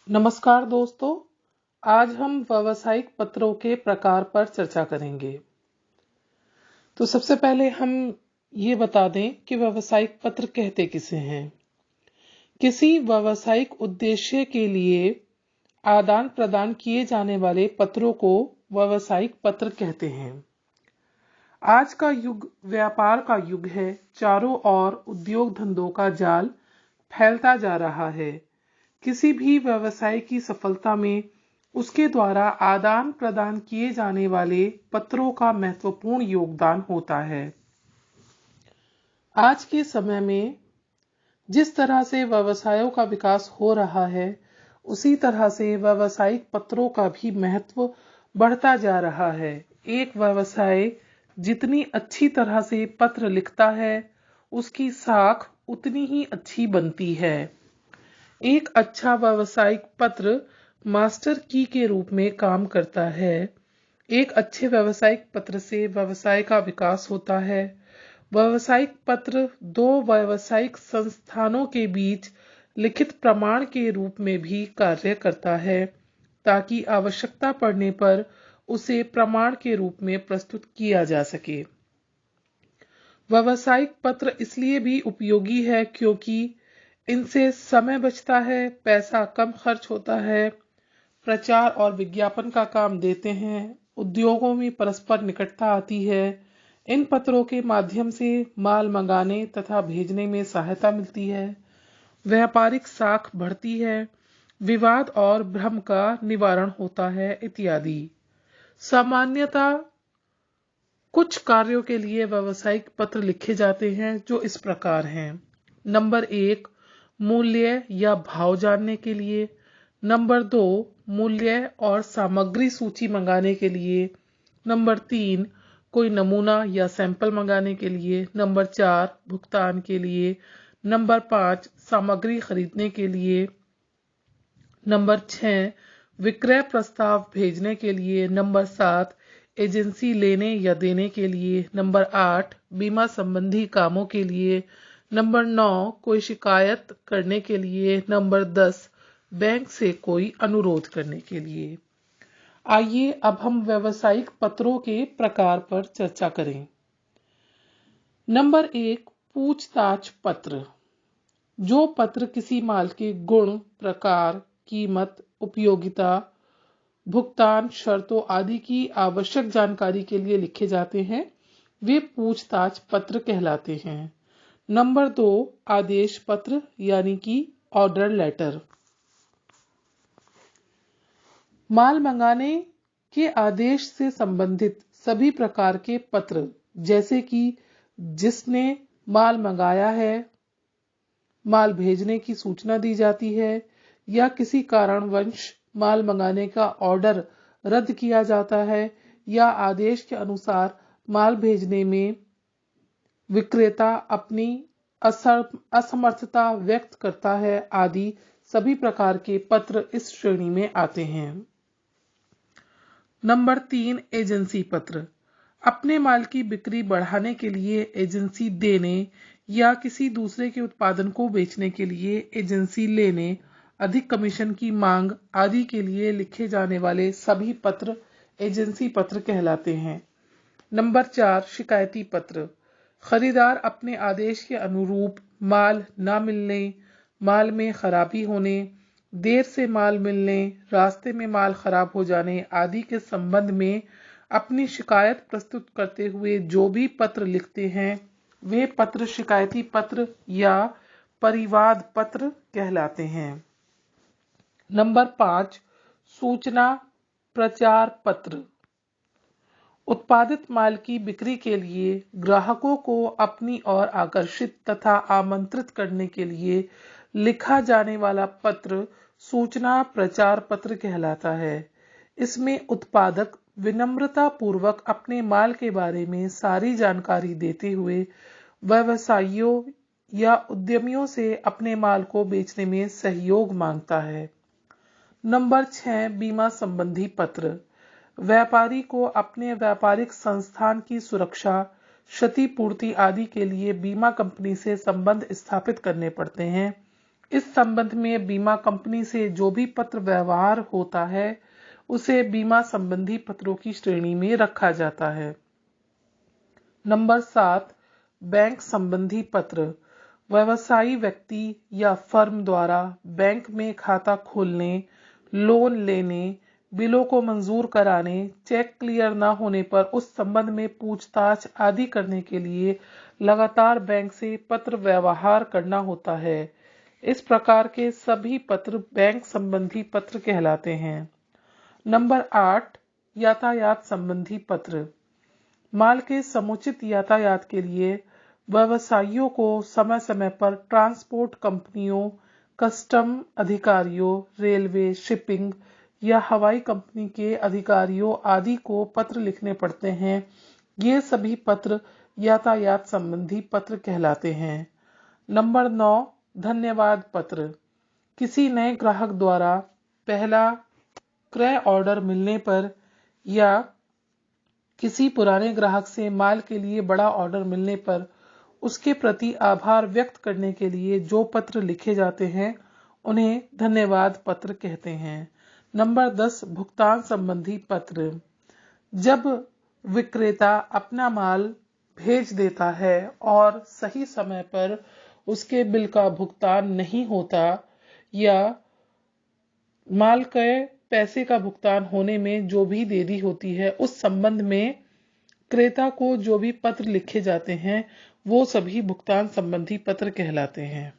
नमस्कार दोस्तों, आज हम व्यावसायिक पत्रों के प्रकार पर चर्चा करेंगे। तो सबसे पहले हम ये बता दें कि व्यावसायिक पत्र कहते किसे हैं। किसी व्यावसायिक उद्देश्य के लिए आदान प्रदान किए जाने वाले पत्रों को व्यावसायिक पत्र कहते हैं। आज का युग व्यापार का युग है। चारों ओर उद्योग धंधों का जाल फैलता जा रहा है। किसी भी व्यवसाय की सफलता में उसके द्वारा आदान प्रदान किए जाने वाले पत्रों का महत्वपूर्ण योगदान होता है। आज के समय में जिस तरह से व्यवसायों का विकास हो रहा है, उसी तरह से व्यावसायिक पत्रों का भी महत्व बढ़ता जा रहा है। एक व्यवसाय जितनी अच्छी तरह से पत्र लिखता है, उसकी साख उतनी ही अच्छी बनती है। एक अच्छा व्यावसायिक पत्र मास्टर की के रूप में काम करता है। एक अच्छे व्यावसायिक पत्र से व्यवसाय का विकास होता है। व्यावसायिक पत्र दो व्यावसायिक संस्थानों के बीच लिखित प्रमाण के रूप में भी कार्य करता है, ताकि आवश्यकता पड़ने पर उसे प्रमाण के रूप में प्रस्तुत किया जा सके। व्यावसायिक पत्र इसलिए भी उपयोगी है क्योंकि इनसे समय बचता है, पैसा कम खर्च होता है, प्रचार और विज्ञापन का काम देते हैं, उद्योगों में परस्पर निकटता आती है। इन पत्रों के माध्यम से माल मंगाने तथा भेजने में सहायता मिलती है, व्यापारिक साख बढ़ती है, विवाद और भ्रम का निवारण होता है इत्यादि। सामान्यतः कुछ कार्यों के लिए व्यावसायिक पत्र लिखे जाते हैं जो इस प्रकार हैं। नंबर 1, मूल्य या भाव जानने के लिए। नंबर 2, मूल्य और सामग्री सूची मंगाने के लिए। नंबर 3, कोई नमूना या सैंपल मंगाने के लिए। नंबर 4, भुगतान के लिए। नंबर 5, सामग्री खरीदने के लिए। नंबर 6, विक्रय प्रस्ताव भेजने के लिए। नंबर 7, एजेंसी लेने या देने के लिए। नंबर 8, बीमा संबंधी कामों के लिए। नंबर 9, कोई शिकायत करने के लिए। नंबर 10, बैंक से कोई अनुरोध करने के लिए। आइए अब हम व्यावसायिक पत्रों के प्रकार पर चर्चा करें। नंबर 1, पूछताछ पत्र। जो पत्र किसी माल के गुण, प्रकार, कीमत, उपयोगिता, भुगतान शर्तों आदि की आवश्यक जानकारी के लिए लिखे जाते हैं, वे पूछताछ पत्र कहलाते हैं। नंबर 2, आदेश पत्र यानी कि ऑर्डर लेटर। माल मंगाने के आदेश से संबंधित सभी प्रकार के पत्र, जैसे कि जिसने माल मंगाया है, माल भेजने की सूचना दी जाती है, या किसी कारणवश माल मंगाने का ऑर्डर रद्द किया जाता है, या आदेश के अनुसार माल भेजने में विक्रेता अपनी असमर्थता व्यक्त करता है आदि सभी प्रकार के पत्र इस श्रेणी में आते हैं। नंबर 3, एजेंसी पत्र। अपने माल की बिक्री बढ़ाने के लिए एजेंसी देने या किसी दूसरे के उत्पादन को बेचने के लिए एजेंसी लेने, अधिक कमीशन की मांग आदि के लिए लिखे जाने वाले सभी पत्र एजेंसी पत्र कहलाते हैं। नंबर 4, शिकायती पत्र। खरीदार अपने आदेश के अनुरूप माल न मिलने, माल में खराबी होने, देर से माल मिलने, रास्ते में माल खराब हो जाने आदि के संबंध में अपनी शिकायत प्रस्तुत करते हुए जो भी पत्र लिखते हैं, वे पत्र शिकायती पत्र या परिवाद पत्र कहलाते हैं। नंबर 5, सूचना प्रचार पत्र। उत्पादित माल की बिक्री के लिए ग्राहकों को अपनी ओर आकर्षित तथा आमंत्रित करने के लिए लिखा जाने वाला पत्र सूचना प्रचार पत्र कहलाता है। इसमें उत्पादक विनम्रता पूर्वक अपने माल के बारे में सारी जानकारी देते हुए व्यवसायियों या उद्यमियों से अपने माल को बेचने में सहयोग मांगता है। नंबर 6, बीमा संबंधी पत्र। व्यापारी को अपने व्यापारिक संस्थान की सुरक्षा, क्षतिपूर्ति आदि के लिए बीमा कंपनी से संबंध स्थापित करने पड़ते हैं। इस संबंध में बीमा कंपनी से जो भी पत्र व्यवहार होता है उसे बीमा संबंधी पत्रों की श्रेणी में रखा जाता है। नंबर 7, बैंक संबंधी पत्र। व्यवसायी व्यक्ति या फर्म द्वारा बैंक में खाता खोलने, लोन लेने, बिलों को मंजूर कराने, चेक क्लियर न होने पर उस संबंध में पूछताछ आदि करने के लिए लगातार बैंक से पत्र व्यवहार करना होता है। इस प्रकार के सभी पत्र बैंक संबंधी पत्र कहलाते हैं। नंबर 8, यातायात संबंधी पत्र। माल के समुचित यातायात के लिए व्यवसायियों को समय समय पर ट्रांसपोर्ट कंपनियों, कस्टम अधिकारियों, रेलवे, शिपिंग या हवाई कंपनी के अधिकारियों आदि को पत्र लिखने पड़ते हैं। ये सभी पत्र यातायात संबंधी पत्र कहलाते हैं। नंबर 9, धन्यवाद पत्र। किसी नए ग्राहक द्वारा पहला क्रय ऑर्डर मिलने पर या किसी पुराने ग्राहक से माल के लिए बड़ा ऑर्डर मिलने पर उसके प्रति आभार व्यक्त करने के लिए जो पत्र लिखे जाते हैं उन्हें धन्यवाद पत्र कहते हैं। नंबर 10, भुगतान संबंधी पत्र। जब विक्रेता अपना माल भेज देता है और सही समय पर उसके बिल का भुगतान नहीं होता या माल के पैसे का भुगतान होने में जो भी देरी होती है, उस संबंध में क्रेता को जो भी पत्र लिखे जाते हैं वो सभी भुगतान संबंधी पत्र कहलाते हैं।